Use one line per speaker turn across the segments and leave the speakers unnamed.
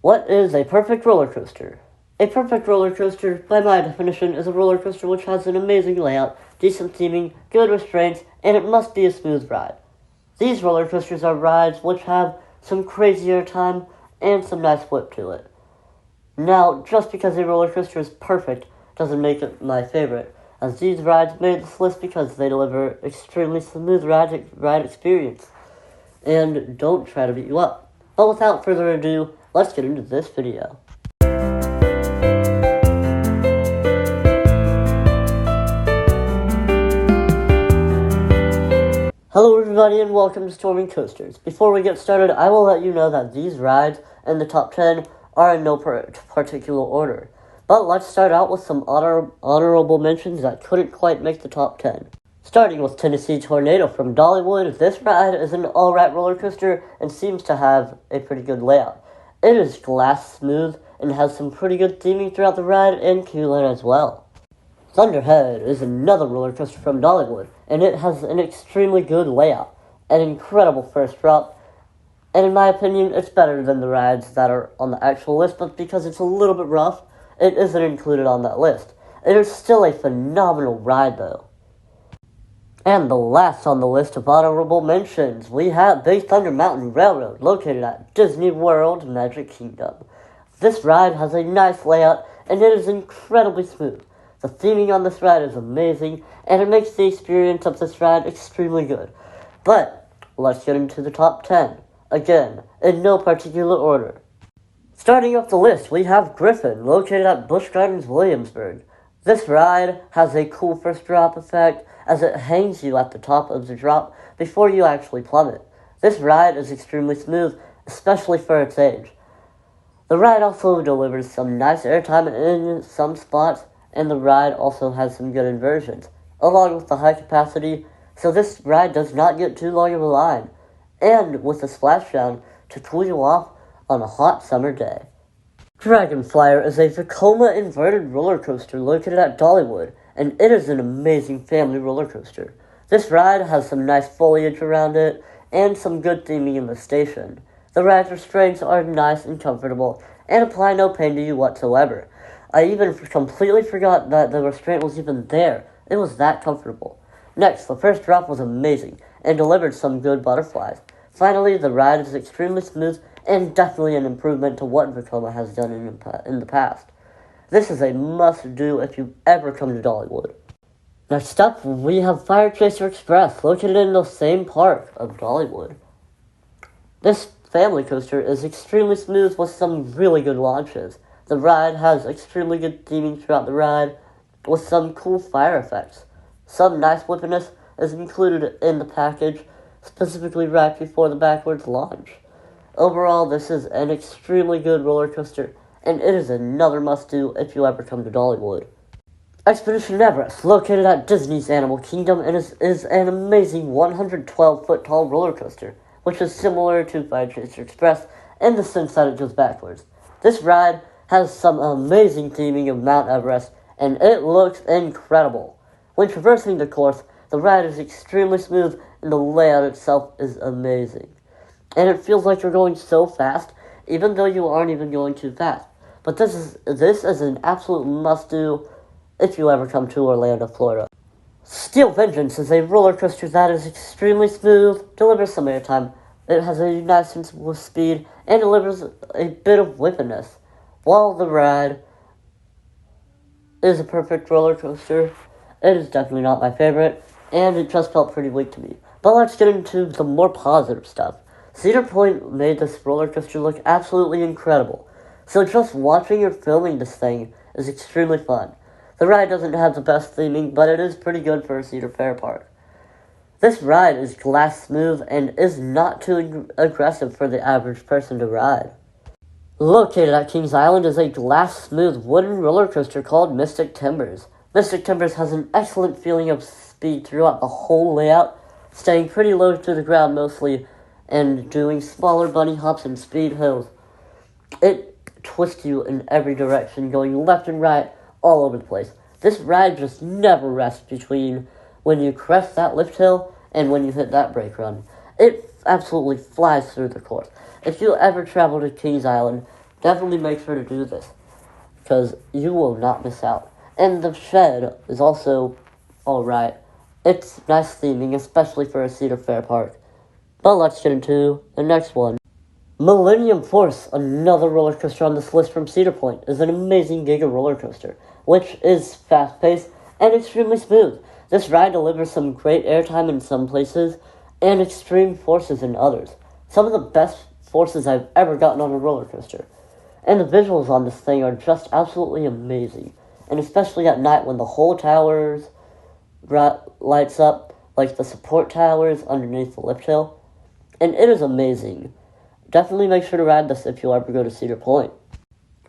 What is a perfect roller coaster? A perfect roller coaster, by my definition, is a roller coaster which has an amazing layout, decent theming, good restraints, and it must be a smooth ride. These roller coasters are rides which have some crazier time and some nice whip to it. Now, just because a roller coaster is perfect doesn't make it my favorite, as these rides made this list because they deliver extremely smooth ride experience and don't try to beat you up. But without further ado, let's get into this video. Hello everybody and welcome to Storming Coasters. Before we get started, I will let you know that these rides in the top 10 are in no particular order. But let's start out with some honorable mentions that couldn't quite make the top 10. Starting with Tennessee Tornado from Dollywood, this ride is an alright roller coaster and seems to have a pretty good layout. It is glass smooth and has some pretty good theming throughout the ride and queuing as well. Thunderhead is another roller coaster from Dollywood, and it has an extremely good layout, an incredible first drop, and in my opinion, it's better than the rides that are on the actual list, but because it's a little bit rough, it isn't included on that list. It is still a phenomenal ride though. And the last on the list of honorable mentions, we have Big Thunder Mountain Railroad, located at Disney World Magic Kingdom. This ride has a nice layout, and it is incredibly smooth. The theming on this ride is amazing, and it makes the experience of this ride extremely good. But, let's get into the top 10. Again, in no particular order. Starting off the list, we have Griffon, located at Busch Gardens, Williamsburg. This ride has a cool first drop effect, as it hangs you at the top of the drop before you actually plummet. This ride is extremely smooth, especially for its age. The ride also delivers some nice airtime in some spots, and the ride also has some good inversions, along with the high capacity, so this ride does not get too long of a line, and with a splashdown to cool you off on a hot summer day. Dragon Flyer is a Vekoma inverted roller coaster located at Dollywood, and it is an amazing family roller coaster. This ride has some nice foliage around it, and some good theming in the station. The ride's restraints are nice and comfortable, and apply no pain to you whatsoever. I even completely forgot that the restraint was even there. It was that comfortable. Next, the first drop was amazing, and delivered some good butterflies. Finally, the ride is extremely smooth, and definitely an improvement to what Vekoma has done in the past. This is a must-do if you ever come to Dollywood. Next up, we have Fire Chaser Express, located in the same park of Dollywood. This family coaster is extremely smooth with some really good launches. The ride has extremely good theming throughout the ride, with some cool fire effects. Some nice whippiness is included in the package, specifically right before the backwards launch. Overall, this is an extremely good roller coaster, and it is another must-do if you ever come to Dollywood. Expedition Everest, located at Disney's Animal Kingdom, and is an amazing 112-foot tall roller coaster, which is similar to Fire Chaser Express in the sense that it goes backwards. This ride has some amazing theming of Mount Everest, and it looks incredible. When traversing the course, the ride is extremely smooth, and the layout itself is amazing. And it feels like you're going so fast, even though you aren't even going too fast. But this is an absolute must-do if you ever come to Orlando, Florida. Steel Vengeance is a roller coaster that is extremely smooth, delivers some airtime. It has a nice sensible speed, and delivers a bit of whippiness. While the ride is a perfect roller coaster, it is definitely not my favorite, and it just felt pretty weak to me. But let's get into the more positive stuff. Cedar Point made this roller coaster look absolutely incredible, so just watching or filming this thing is extremely fun. The ride doesn't have the best theming, but it is pretty good for a Cedar Fair park. This ride is glass smooth and is not too aggressive for the average person to ride. Located at Kings Island is a glass-smooth wooden roller coaster called Mystic Timbers. Mystic Timbers has an excellent feeling of speed throughout the whole layout, staying pretty low to the ground mostly, and doing smaller bunny hops and speed hills. It twists you in every direction, going left and right, all over the place. This ride just never rests between when you crest that lift hill and when you hit that brake run. It absolutely flies through the course. If you ever travel to Kings Island, definitely make sure to do this, because you will not miss out. And the shed is also alright. It's nice theming, especially for a Cedar Fair park. But let's get into the next one. Millennium Force, another roller coaster on this list from Cedar Point, is an amazing Giga roller coaster, which is fast-paced and extremely smooth. This ride delivers some great airtime in some places and extreme forces in others. Some of the best forces I've ever gotten on a roller coaster. And the visuals on this thing are just absolutely amazing. And especially at night when the whole towers lights up, like the support towers underneath the lift hill. And it is amazing. Definitely make sure to ride this if you ever go to Cedar Point.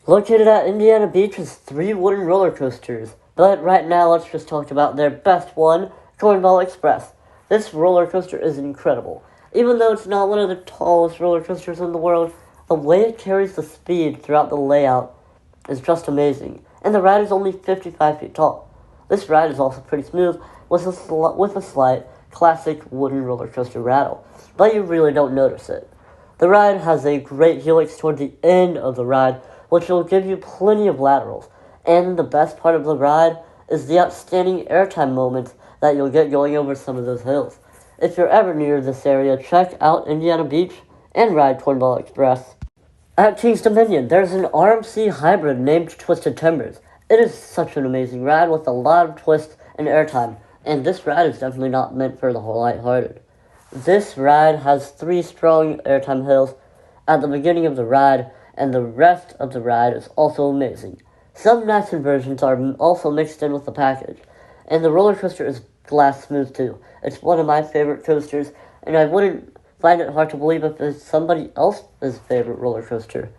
Located at Indiana Beach is 3 wooden roller coasters. But right now, let's just talk about their best one, Cornball Express. This roller coaster is incredible. Even though it's not one of the tallest roller coasters in the world, the way it carries the speed throughout the layout is just amazing. And the ride is only 55 feet tall. This ride is also pretty smooth with a slight classic wooden roller coaster rattle, but you really don't notice it. The ride has a great helix toward the end of the ride, which will give you plenty of laterals. And the best part of the ride is the outstanding airtime moments that you'll get going over some of those hills. If you're ever near this area, check out Indiana Beach and ride Cornball Express. At Kings Dominion, there's an RMC hybrid named Twisted Timbers. It is such an amazing ride with a lot of twists and airtime, and this ride is definitely not meant for the whole lighthearted. This ride has 3 strong airtime hills at the beginning of the ride, and the rest of the ride is also amazing. Some nice inversions are also mixed in with the package, and the roller coaster is glass smooth too. It's one of my favorite coasters, and I wouldn't find it hard to believe if it's somebody else's favorite roller coaster.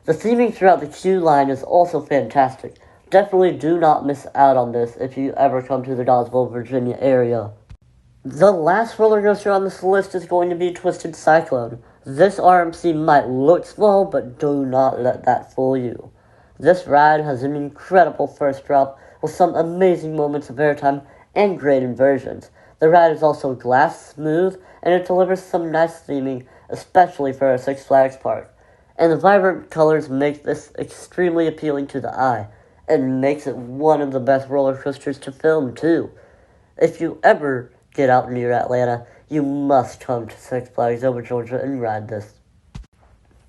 The theming throughout the queue line is also fantastic. Definitely do not miss out on this if you ever come to the Dawsville, Virginia area. The last roller coaster on this list is going to be Twisted Cyclone. This RMC might look small, but do not let that fool you. This ride has an incredible first drop with some amazing moments of airtime and great inversions. The ride is also glass smooth, and it delivers some nice theming, especially for a Six Flags park. And the vibrant colors make this extremely appealing to the eye, and makes it one of the best roller coasters to film too. If you ever get out near Atlanta, you must come to Six Flags over Georgia and ride this.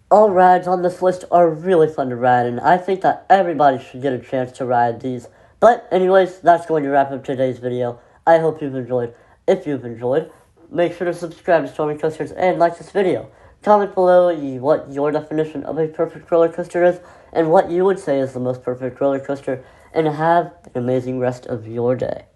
All rides on this list are really fun to ride, and I think that everybody should get a chance to ride these. But anyways, that's going to wrap up today's video. I hope you've enjoyed. If you've enjoyed, make sure to subscribe to Stormy Coasters and like this video. Comment below what your definition of a perfect roller coaster is, and what you would say is the most perfect roller coaster, and have an amazing rest of your day.